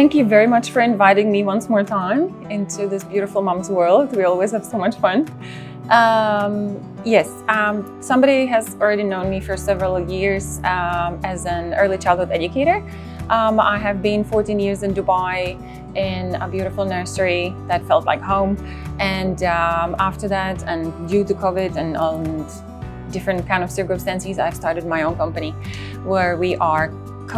thank you very much for inviting me once more time into this beautiful Mumz world. We always have so much fun. Yes, somebody has already known me for several years as an early childhood educator. I have been 14 years in Dubai in a beautiful nursery that felt like home. And after that, and due to COVID and different kind of circumstances, I've started my own company where we are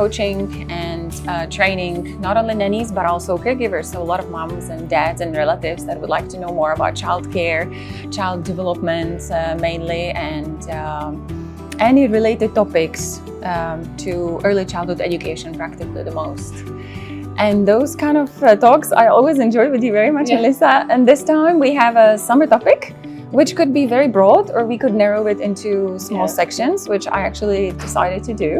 coaching and training not only nannies but also caregivers, so a lot of moms and dads and relatives that would like to know more about childcare, child development mainly, and any related topics to early childhood education, practically the most. And those kind of talks I always enjoy with you very much, Melissa. And this time we have a summer topic, which could be very broad, or we could narrow it into small sections, which I actually decided to do.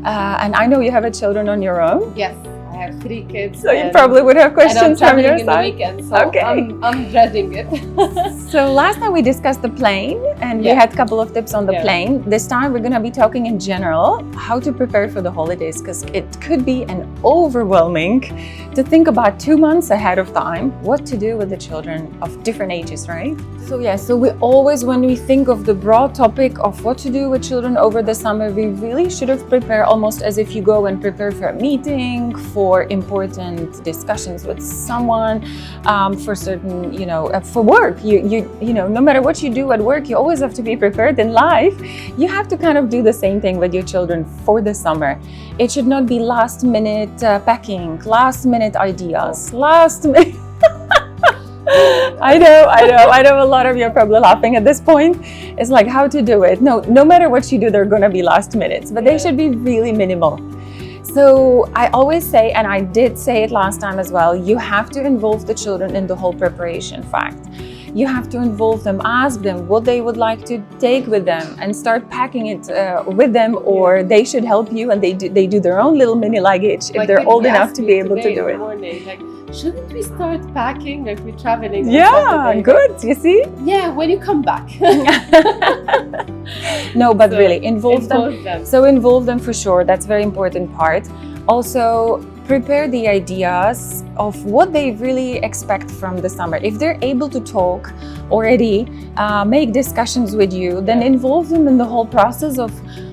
And I know you have children on your own. Yes, I have 3 kids. So you probably would have questions from your side. And I'm traveling in the weekend, so I'm dreading it. So last time we discussed the plane, and we had a couple of tips on the plane. This time we're going to be talking in general how to prepare for the holidays, because it could be an overwhelming to think about 2 months ahead of time what to do with the children of different ages, right? So we always, when we think of the broad topic of what to do with children over the summer, we really should have prepared almost as if you go and prepare for a meeting, for important discussions with someone, for certain, for work. You know, no matter what you do at work, you always have to be prepared in life. You have to kind of do the same thing with your children for the summer. It should not be last minute packing, last minute ideas, last minute. I know a lot of you are probably laughing at this point. It's like how to do it. No matter what you do, they're going to be last minutes, but they should be really minimal. So I always say, and I did say it last time as well, you have to involve the children in the whole preparation fact. You have to involve them, ask them what they would like to take with them and start packing it with them, or they should help you and they do their own little mini luggage if they're old enough to be able to do it. Shouldn't we start packing like we're traveling? Yeah, good. You see? Yeah, when you come back. No, but really involve them. So involve them for sure. That's a very important part. Also, prepare the ideas of what they really expect from the summer. If they're able to talk already, make discussions with you, then involve them in the whole process of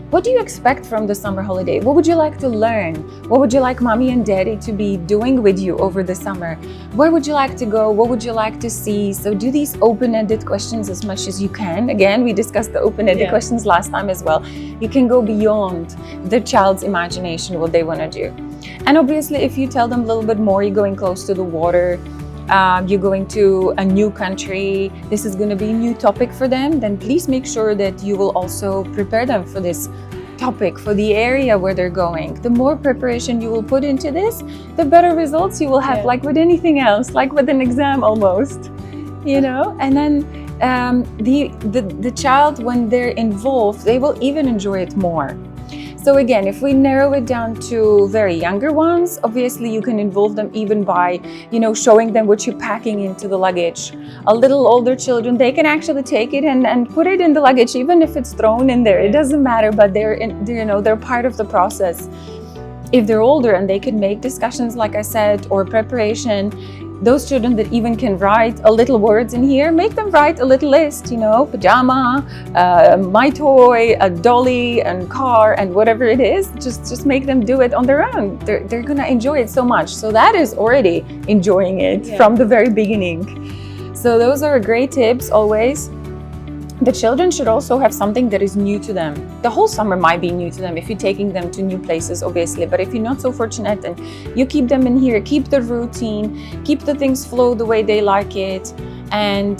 what do you expect from the summer holiday? What would you like to learn? What would you like mommy and daddy to be doing with you over the summer? Where would you like to go? What would you like to see? So do these open-ended questions as much as you can. Again, we discussed the open-ended questions last time as well. You can go beyond the child's imagination, what they want to do. And obviously, if you tell them a little bit more, you're going close to the water, you're going to a new country, this is going to be a new topic for them, then please make sure that you will also prepare them for this topic, for the area where they're going. The more preparation you will put into this, the better results you will have, like with anything else, like with an exam almost, And then the child, when they're involved, they will even enjoy it more. So again, if we narrow it down to very younger ones, obviously you can involve them even by, showing them what you're packing into the luggage. A little older children, they can actually take it and put it in the luggage, even if it's thrown in there. It doesn't matter, but they're part of the process. If they're older and they can make discussions, like I said, or preparation, those children that even can write a little words in here, make them write a little list, pajama, my toy, a dolly, and car, and whatever it is. Just make them do it on their own. They're gonna enjoy it so much. So that is already enjoying it from the very beginning. So those are great tips always. The children should also have something that is new to them. The whole summer might be new to them if you're taking them to new places, obviously. But if you're not so fortunate and you keep them in here, keep the routine, keep the things flow the way they like it. And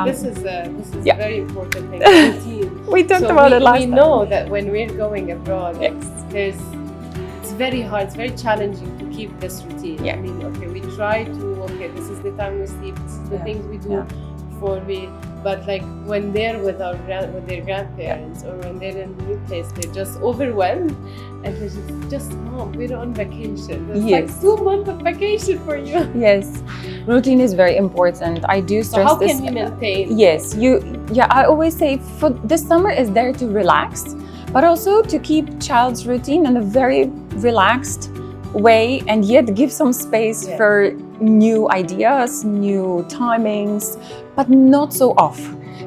this is a very important thing, routine. We talked about it last time. We know that when we're going abroad, it's very hard, it's very challenging to keep this routine. I mean, we try to, this is the time we sleep, this is the things we do before we. But like when they're with their grandparents or when they're in a new place, they're just overwhelmed and they're just Mom, we're on vacation. It's like 2 months of vacation for you. Yes, routine is very important. I do stress so this. How can we maintain? Yes, I always say for this summer is there to relax, but also to keep child's routine in a very relaxed way, and yet give some space for new ideas, new timings, but not so off.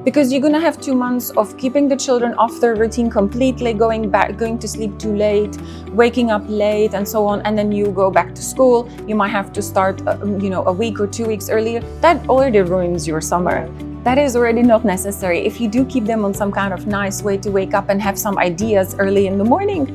Because you're gonna have 2 months of keeping the children off their routine completely, going to sleep too late, waking up late, and so on. And then you go back to school. You might have to start, a week or 2 weeks earlier. That already ruins your summer. That is already not necessary. If you do keep them on some kind of nice way to wake up and have some ideas early in the morning,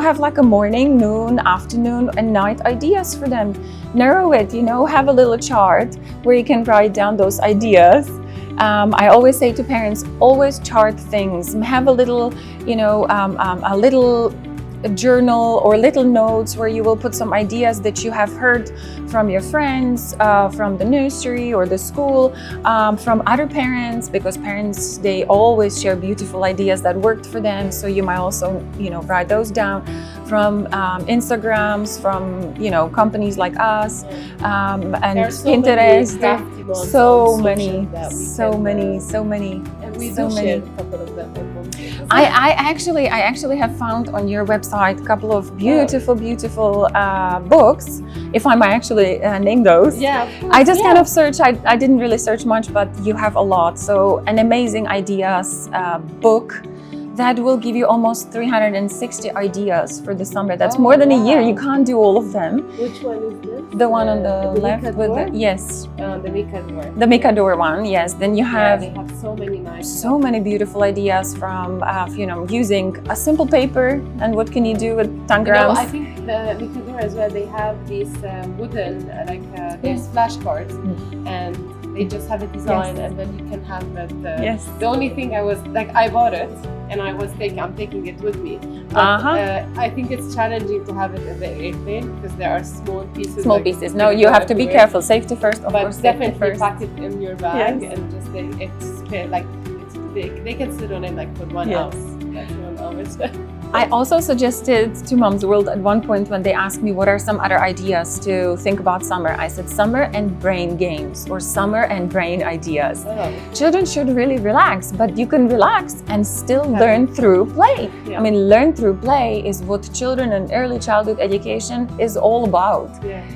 have like a morning, noon, afternoon, and night ideas for them. Narrow it, have a little chart where you can write down those ideas. I always say to parents, always chart things. Have a little, a little journal or little notes where you will put some ideas that you have heard from your friends, from the nursery or the school, from other parents, because parents, they always share beautiful ideas that worked for them. So you might also, write those down from Instagrams, from, companies like us, and Pinterest. So many. And we do share a couple of them on Mumz. I actually have found on your website a couple of beautiful books, if I might actually name those. Yeah. I just kind of searched. I didn't really search much, but you have a lot. So an amazing ideas book that will give you almost 360 ideas for the summer. That's more than a year. You can't do all of them. Which one is this? The one on the left with the the Mikador. The Mikador one, yes. Then you have they have so many nice so many beautiful ideas from using a simple paper, and what can you do with tangrams? I think the Mikador as well, they have these wooden these flashcards, and they just have a design, and then you can have it. The only thing I bought it, and I'm taking it with me. But, I think it's challenging to have it in the airplane because there are small pieces. Small pieces. No, you have to be careful. Safety first, of course. But definitely pack it in your bag, and just it's big. They can sit on it for 1 hour. That's 1 hour. I also suggested to Mumz World at one point when they asked me what are some other ideas to think about summer. I said summer and brain games, or summer and brain ideas. Children should really relax, but you can relax and still learn through play. I mean, learn through play is what children and early childhood education is all about.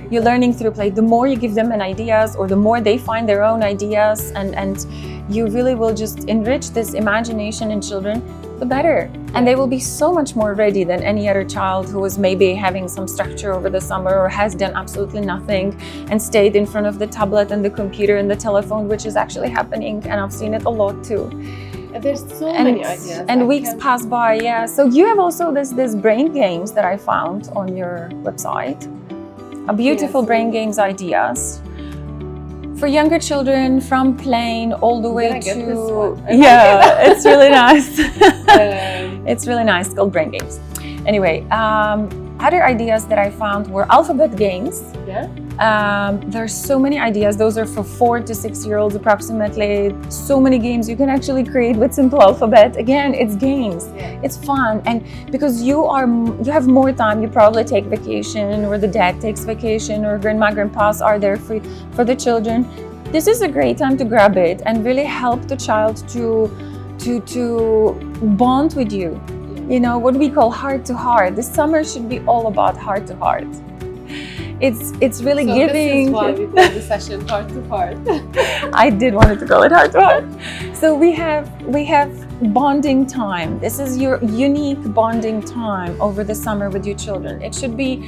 You're learning through play. The more you give them an ideas, or the more they find their own ideas, and you really will just enrich this imagination in children, the better. And they will be so much more ready than any other child who is maybe having some structure over the summer, or has done absolutely nothing and stayed in front of the tablet and the computer and the telephone, which is actually happening, and I've seen it a lot too. And there's so many ideas. And weeks pass by, So you have also this brain games that I found on your website. A beautiful brain games ideas. For younger children, from playing all the way to... it's really nice. It's really nice, called Brain Games. Anyway, other ideas that I found were alphabet games. There's so many ideas. Those are for 4 to 6 year olds approximately. So many games you can actually create with simple alphabet. Again, it's games. It's fun, and because you have more time, you probably take vacation, or the dad takes vacation, or grandma, grandpas are there for the children. This is a great time to grab it and really help the child to bond with you. What we call heart to heart. This summer should be all about heart to heart. It's really giving. This is why we call the session heart to heart. I did want to call it heart to heart. So we have bonding time. This is your unique bonding time over the summer with your children. It should be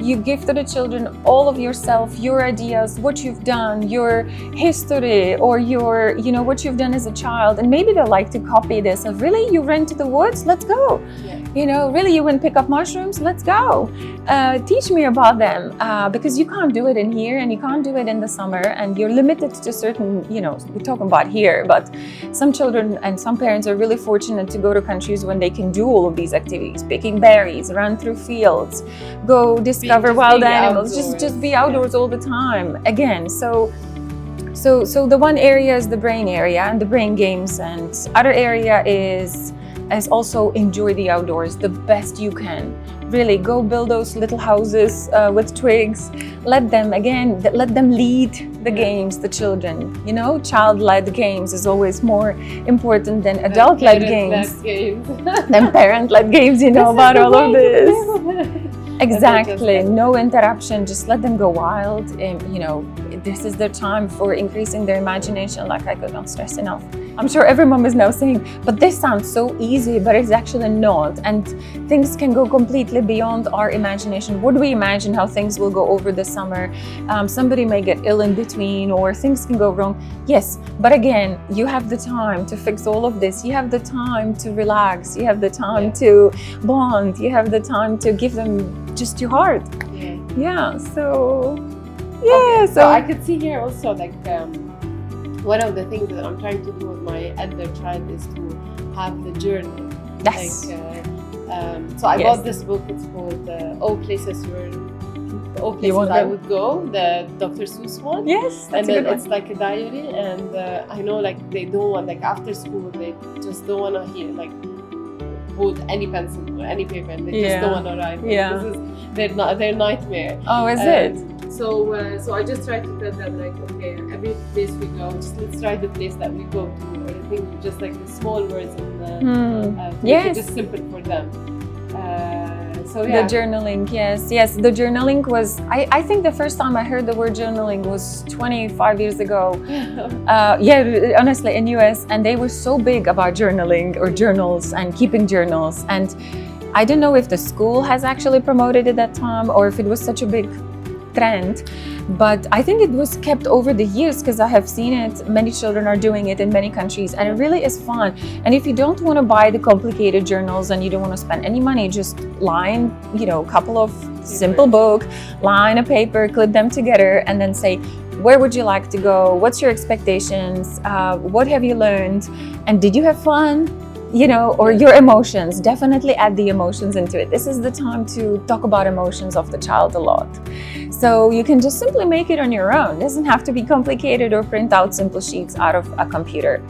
you give to the children all of yourself, your ideas, what you've done, your history, or your, what you've done as a child. And maybe they like to copy this of, really, you ran to the woods? Let's go. Really, you went pick up mushrooms? Let's go. Teach me about them, because you can't do it in here, and you can't do it in the summer, and you're limited to certain, we're talking about here, but some children and some parents are really fortunate to go to countries when they can do all of these activities, picking berries, run through fields, go discover wild animals, just be outdoors all the time. Again, so the one area is the brain area and the brain games, and other area is also enjoy the outdoors the best you can. Really go build those little houses with twigs. Let them lead the games, the children. Child-led games is always more important than adult-led games. Than parent-led games, about all of this. Exactly. No interruption. Just let them go wild. This is their time for increasing their imagination. Like, I could not stress enough. I'm sure every mom is now saying, but this sounds so easy, but it's actually not. And things can go completely beyond our imagination. What do we imagine how things will go over the summer? Somebody may get ill in between, or things can go wrong. Yes, but again, you have the time to fix all of this. You have the time to relax. You have the time to bond. You have the time to give them just your heart. So I could see here also, like, one of the things that I'm trying to do with my elder child is to have the journal. Yes. So I bought this book. It's called All Places I Would Go, the Dr. Seuss one. Yes, that's a good one. It's like a diary, and I know, like, they don't want, like, after school, they just don't want to hear, like, hold any pencil or any paper, and they just don't want to write. This is their nightmare. Oh, is it? So I just try to tell them, like, okay, every place we go, just let's try the place that we go to, or I think just like the small words and make it just simple for them. The journaling, yes, the journaling was, I think the first time I heard the word journaling was 25 years ago. Honestly, in US, and they were so big about journaling or journals and keeping journals. And I don't know if the school has actually promoted it at that time or if it was such a big trend, but I think it was kept over the years because I have seen it. Many children are doing it in many countries, and it really is fun. And if you don't want to buy the complicated journals and you don't want to spend any money, just line, a couple of simple book, line a paper, clip them together, and then say, where would you like to go? What's your expectations? What have you learned? And did you have fun? Or your emotions. Definitely add the emotions into it. This is the time to talk about emotions of the child a lot. So you can just simply make it on your own. It doesn't have to be complicated or print out simple sheets out of a computer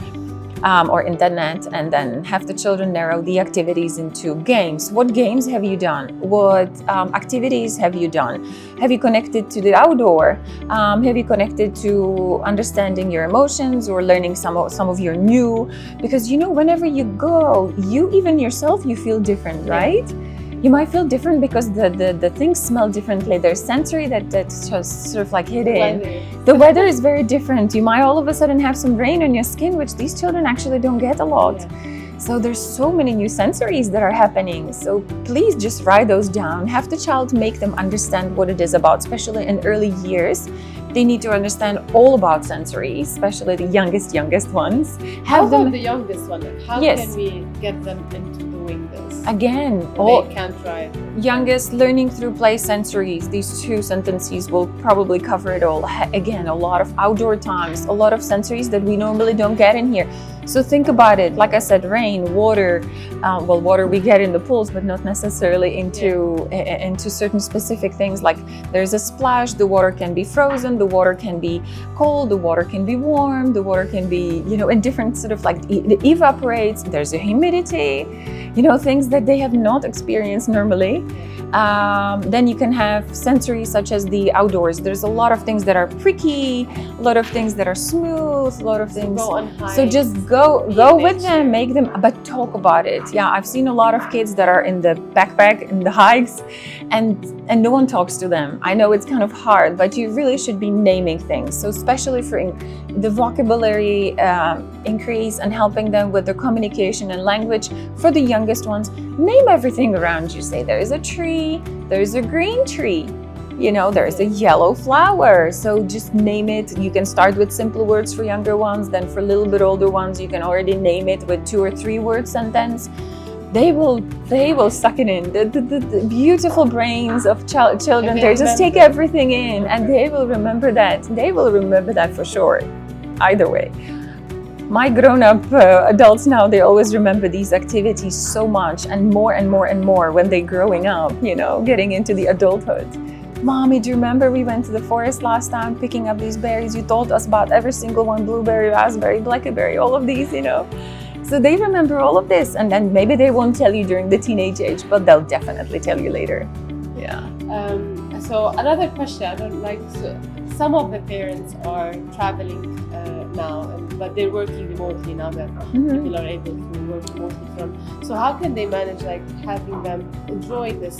or internet, and then have the children narrow the activities into games. What games have you done? What activities have you done? Have you connected to the outdoor? Have you connected to understanding your emotions or learning some of your new? Because whenever you go, you even yourself, you feel different, right? You might feel different because the things smell differently. There's sensory that's just sort of like hidden. The weather is very different. You might all of a sudden have some rain on your skin, which these children actually don't get a lot. So there's so many new sensories that are happening. So please just write those down. Have the child make them understand what it is about, especially in early years. They need to understand all about sensory, especially the youngest ones. How about the youngest one? How can we get them into doing this? Again, they can't try it. Youngest, learning through play sensories. These 2 sentences will probably cover it all. Again, a lot of outdoor times, a lot of sensories that we normally don't get in here. So think about it. Like I said, rain, water. Water we get in the pools, but not necessarily into certain specific things. Like there's a splash, the water can be frozen, the water can be cold, the water can be warm, the water can be, in different sort of like it evaporates. There's a humidity, things that they have not experienced normally. Then you can have sensory such as the outdoors. There's a lot of things that are pricky, a lot of things that are smooth, a lot of things. So just go with them, make them, but talk about it. Yeah, I've seen a lot of kids that are in the backpack, in the hikes, and no one talks to them. I know it's kind of hard, but you really should be naming things. So especially for the vocabulary increase and helping them with their communication and language. For the youngest ones, name everything around you. Say there is a tree, there's a green tree, there's a yellow flower. So just name it. You can start with simple words for younger ones. Then for a little bit older ones, you can already name it with 2 or 3 word sentence. They will suck it in. The beautiful brains of children, they just take everything in, and they will remember that. They will remember that for sure. Either way. My grown-up adults now, they always remember these activities so much, and more and more and more when they're growing up, getting into the adulthood. Mommy, do you remember we went to the forest last time picking up these berries? You told us about every single one, blueberry, raspberry, blackberry, all of these, So they remember all of this, and then maybe they won't tell you during the teenage age, but they'll definitely tell you later. Yeah. So another question, I don't like some of the parents are traveling now, but they're working remotely now that people are able to work remotely from. So how can they manage like having them enjoy this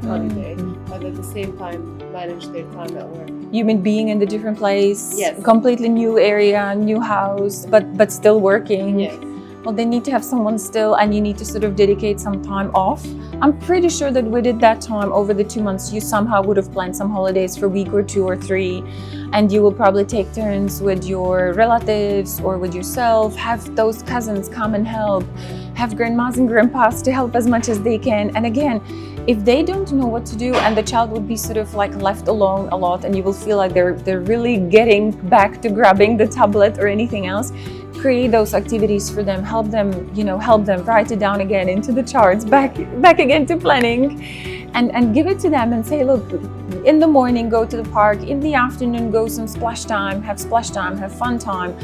holiday, but at the same time manage their time at work? You mean being in the different place, Yes. completely new area, new house, but still working? Yes. Well, they need to have someone still, and you need to sort of dedicate some time off. I'm pretty sure that within that time, over the 2 months, you somehow would have planned some holidays for a week or 2 or 3, and you will probably take turns with your relatives or with yourself, have those cousins come and help, have grandmas and grandpas to help as much as they can. And again, if they don't know what to do and the child would be sort of like left alone a lot, and you will feel like they're really getting back to grabbing the tablet or anything else, create those activities for them, help them write it down again into the charts, back again to planning, and give it to them and say, look, in the morning go to the park, in the afternoon go some splash time, have fun time,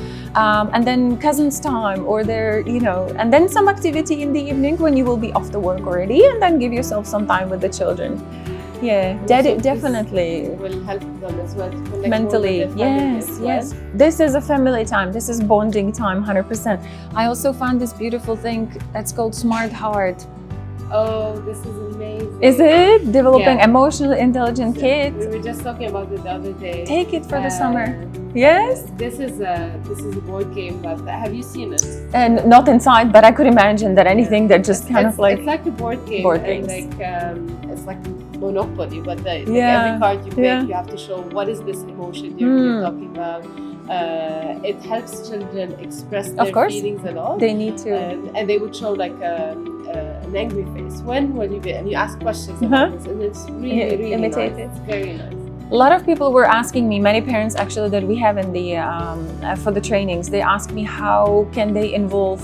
and then cousins time, or and then some activity in the evening when you will be off to work already, and then give yourself some time with the children. Yeah, definitely will help them as well to connect mentally. More with their family as well. Yes. This is a family time. This is bonding time, 100%. I also found this beautiful thing that's called Smart Heart. Oh, this is amazing. Is it? Developing emotionally intelligent kids. We were just talking about it the other day. Take it for the summer. Yes? This is a board game, but have you seen it? And not inside, but I could imagine that anything that just kind of like... It's like a board game. Board games. It's like Monopoly, but every card you pick, you have to show what is this emotion you're talking about. It helps children express their feelings a lot. They need to. And they would show like an angry face. When will you get? And you ask questions about this, and it's really imitate nice. It's very nice. A lot of people were asking me, many parents actually that we have in the for the trainings, they ask me how can they involve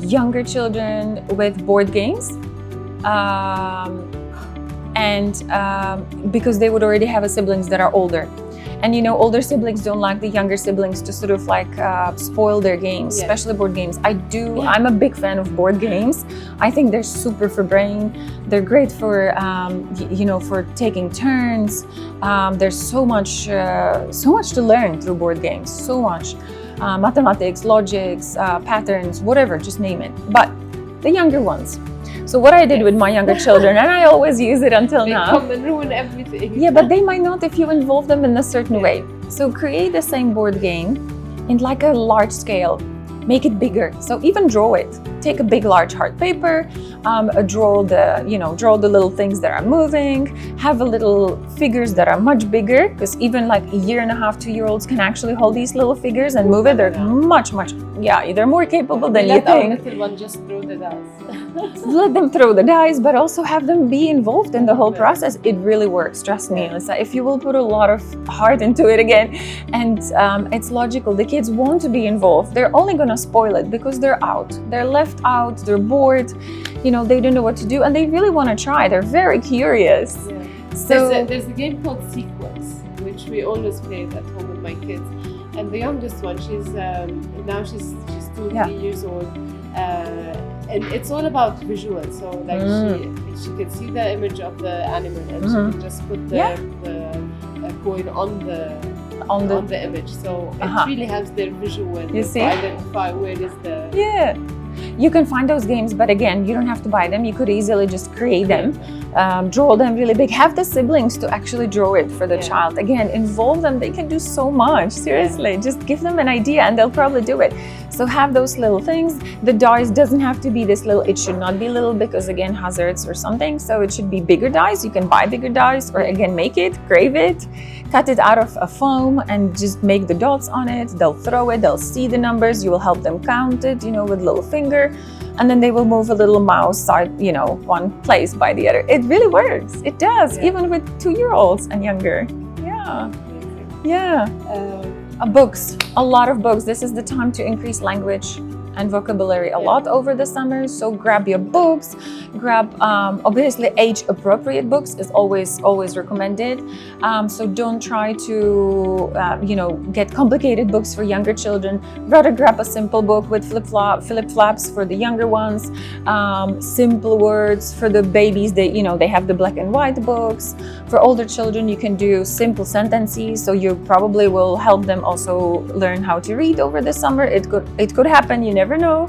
younger children with board games. Because they would already have siblings that are older. And older siblings don't like the younger siblings to sort of like spoil their games, especially board games. I'm a big fan of board games. I think they're super for brain. They're great for, for taking turns. There's so much to learn through board games, so much. Mathematics, logics, patterns, whatever, just name it. But the younger ones. So what I did with my younger children, and I always use it until now. They come and ruin everything. Yeah, but they might not if you involve them in a certain way. So create the same board game in like a large scale. Make it bigger. So even draw it. Take a big, large hard paper. Draw the little things that are moving. Have a little figures that are much bigger, because even like 1.5, 2-year-olds can actually hold these little figures and move it. They're much, they're more capable than you think. Let our little one just throw the dice. Let them throw the dice, but also have them be involved in the whole process. It really works. Trust me, Alyssa. If you will put a lot of heart into it again, and it's logical, the kids want to be involved. They're only gonna spoil it because they're out. They're left out. They're bored. They don't know what to do, and they really want to try. They're very curious. Yeah. So there's a game called Sequence, which we always play at home with my kids. And the youngest one, she's 2-3 years old. And it's all about visual, so like she can see the image of the animal, and she can just put the coin on the image. So it really helps their visual to identify where is the You can find those games, but again, you don't have to buy them. You could easily just create them, draw them really big. Have the siblings to actually draw it for the child. Again, involve them. They can do so much. Seriously, just give them an idea and they'll probably do it. So have those little things. The dice doesn't have to be this little. It should not be little because again, hazards or something. So it should be bigger dice. You can buy bigger dice, or again, make it, grave it, cut it out of a foam and just make the dots on it. They'll throw it. They'll see the numbers. You will help them count it, with little finger. And then they will move a little mouse side, one place by the other. It really works. It does, even with 2-year-olds and younger. Yeah. Books, a lot of books. This is the time to increase language. and vocabulary a lot over the summer. So grab your books, grab obviously age-appropriate books is always recommended. So don't try to get complicated books for younger children. Rather grab a simple book with flip flaps for the younger ones. Simple words for the babies. They have the black and white books. For older children, you can do simple sentences. So you probably will help them also learn how to read over the summer. It could happen. You never know.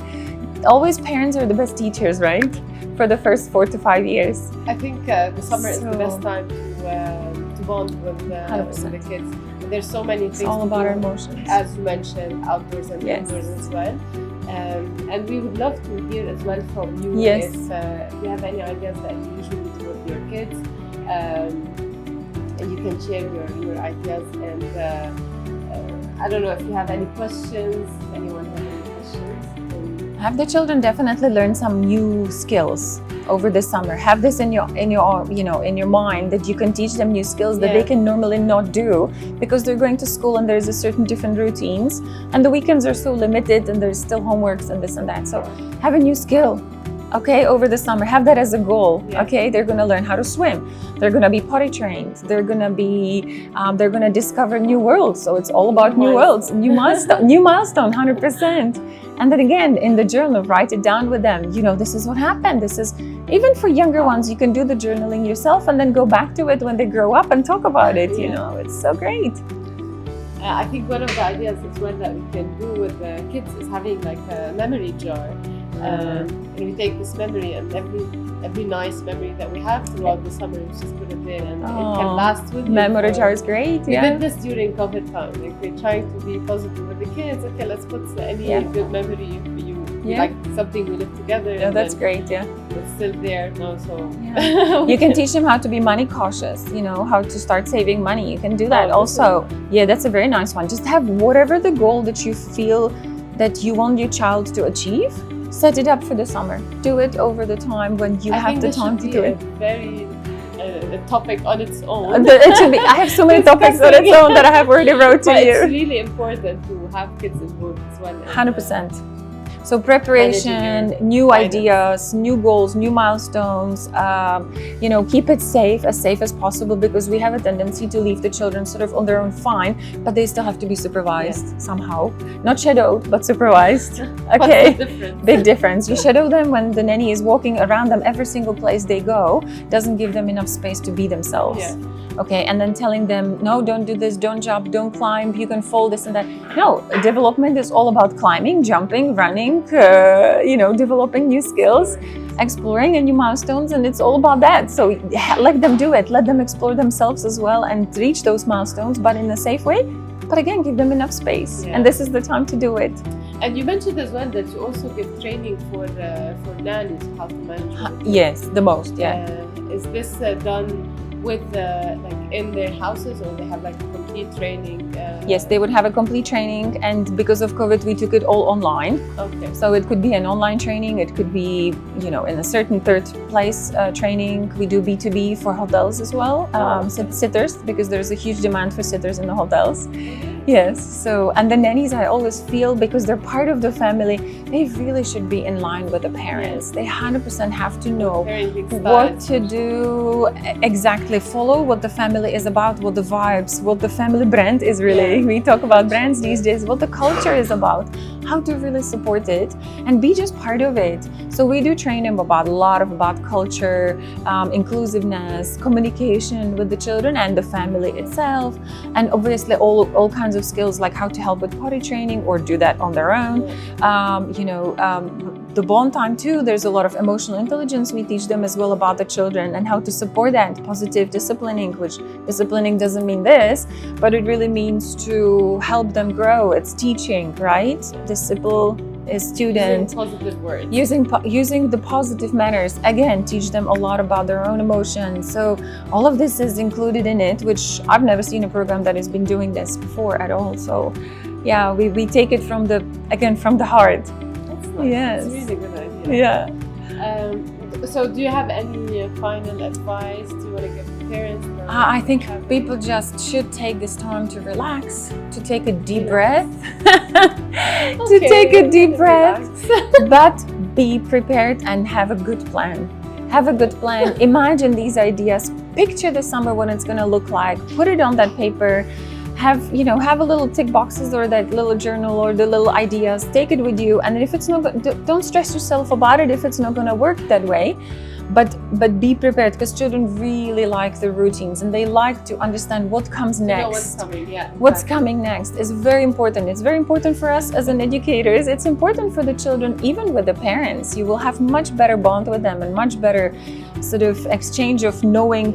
Always parents are the best teachers, right? For the first 4 to 5 years. I think the summer is the best time to bond with the kids. There's so many things. It's all about our emotions. As you mentioned, outdoors and indoors as well. And we would love to hear as well from you if you have any ideas that you usually do with your kids. And you can share your ideas. And I don't know if you have any questions. Anyone have any questions? Have the children definitely learn some new skills over the summer. Have this in your mind that you can teach them new skills that they can normally not do because they're going to school and there's a certain different routines and the weekends are so limited and there's still homeworks and this and that. So have a new skill. Okay, over the summer, have that as a goal. Okay, they're going to learn how to swim. They're going to be potty trained. They're going to discover new worlds. So it's all about new worlds, new milestone, 100%. And then again, in the journal, write it down with them. This is what happened. This is, even for younger ones, you can do the journaling yourself and then go back to it when they grow up and talk about it. It's so great. I think one of the ideas as well that we can do with the kids is having like a memory jar. And we take this memory and every nice memory that we have throughout the summer, we just put it there and it can last with you. Memory jar is great. We did this during COVID time. Like we're trying to be positive with the kids. Okay, let's put any good memory you like something we live together. Yeah, that's great. Yeah, it's still there now. So you can teach them how to be money cautious. How to start saving money. You can do that also. Yeah, that's a very nice one. Just have whatever the goal that you feel that you want your child to achieve. Set it up for the summer. Do it over the time when you have the time to do it. A topic on its own. It should be. I have so many topics on its own that I have already wrote to you. It's really important to have kids involved as well. 100%. So preparation, new ideas, new goals, new milestones, keep it safe as possible because we have a tendency to leave the children sort of on their own fine, but they still have to be supervised somehow. Not shadowed, but supervised. Okay, big difference. You shadow them when the nanny is walking around them every single place they go, doesn't give them enough space to be themselves. Okay, and then telling them, no, don't do this, don't jump, don't climb, you can fall, this and that. No, development is all about climbing, jumping, running, developing new skills, exploring new milestones, and it's all about that. So let them do it, let them explore themselves as well and reach those milestones, but in a safe way. But again, give them enough space, and this is the time to do it. And you mentioned as well that you also give training for nannies, how to manage. Yes, the most, Is this done with in their houses, or they have like a complete training? Yes, they would have a complete training, and because of COVID, we took it all online. Okay. So it could be an online training, it could be, in a certain third place training. We do B2B for hotels as well, sitters, because there's a huge demand for sitters in the hotels. Yes, so, and the nannies, I always feel, because they're part of the family, they really should be in line with the parents. They 100% have to know what to do, exactly, follow what the family is about, what the vibes, what the family brand is really. We talk about brands these days, what the culture is about, how to really support it, and be just part of it. So we do train them about culture, inclusiveness, communication with the children and the family itself, and obviously all kinds of skills like how to help with potty training or do that on their own. The bond time too, there's a lot of emotional intelligence we teach them as well about the children and how to support that, positive disciplining, which disciplining doesn't mean this, but it really means to help them grow. It's teaching, right? Disciple is student. Using positive words. Using the positive manners. Again, teach them a lot about their own emotions. So all of this is included in it, which I've never seen a program that has been doing this before at all. So yeah, we take it from the heart. That's nice. Yes. That's a really good idea. Yeah. So do you have any final advice do you want to give parents? I think people just should take this time to relax, to take a deep breath, to take a deep breath, but be prepared and have a good plan. Have a good plan. Imagine these ideas. Picture the summer, what it's going to look like. Put it on that paper. Have a little tick boxes or that little journal or the little ideas. Take it with you. And if it's not, don't stress yourself about it if it's not going to work that way. But be prepared, because children really like the routines and they like to understand what comes next. What's coming, What's coming next is very important. It's very important for us as an educators. It's important for the children, even with the parents. You will have much better bond with them and much better sort of exchange of knowing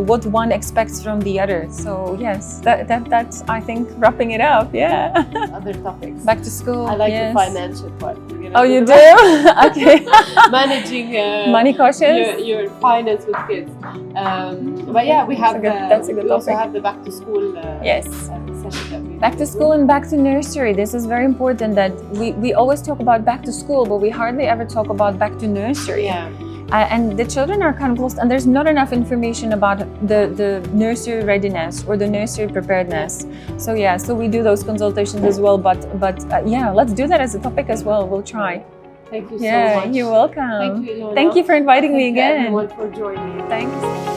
what one expects from the other. So yes, that's I think wrapping it up. Yeah. Other topics. Back to school. I like yes. the financial part. Oh, you do? Okay. Managing money cautious. Your finance with kids. But yeah, we have that's a good we also topic. have the back to school. Yes. Session that we Back to school and back to nursery. This is very important that we always talk about back to school, but we hardly ever talk about back to nursery. Yeah. And the children are kind of lost, and there's not enough information about the nursery readiness or the nursery preparedness. So yeah, so we do those consultations as well. But yeah, let's do that as a topic as well. We'll try. Thank you so much. You're welcome. Thank you, Ilona. Thank you for inviting me Thank you again. everyone for joining. Thanks.